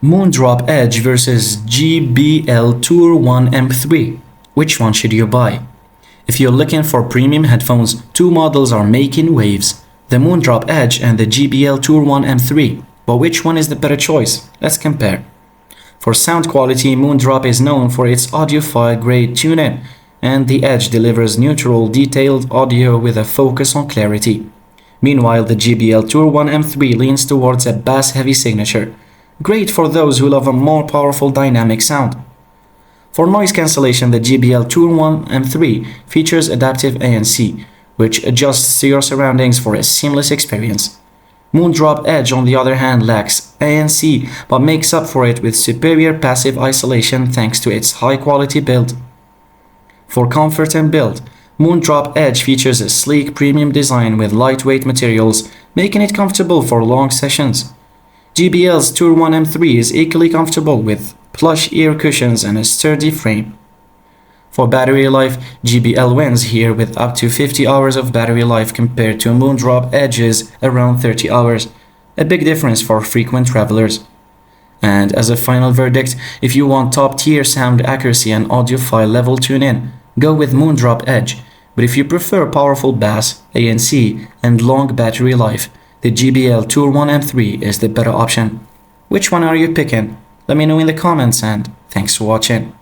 Moondrop Edge versus JBL Tour 1 M3. Which one should you buy? If you're looking for premium headphones, two models are making waves, the Moondrop Edge and the JBL Tour 1 M3. But which one is the better choice? Let's compare. For sound quality, Moondrop is known for its audiophile-grade tune-in, and the Edge delivers neutral, detailed audio with a focus on clarity. Meanwhile, the JBL Tour 1 M3 leans towards a bass-heavy signature, great for those who love a more powerful dynamic sound. For noise cancellation, the JBL Tour 1 M3 features adaptive ANC, which adjusts to your surroundings for a seamless experience. Moondrop Edge, on the other hand, lacks ANC but makes up for it with superior passive isolation thanks to its high-quality build. For comfort and build, Moondrop Edge features a sleek premium design with lightweight materials, making it comfortable for long sessions. JBL's Tour 1 M3 is equally comfortable with plush ear cushions and a sturdy frame. For battery life, JBL wins here with up to 50 hours of battery life compared to Moondrop Edge's around 30 hours, a big difference for frequent travelers. And as a final verdict, if you want top-tier sound accuracy and audiophile level tune-in, go with Moondrop Edge, but if you prefer powerful bass, ANC, and long battery life, the JBL Tour 1 M3 is the better option. Which one are you picking? Let me know in the comments, and thanks for watching.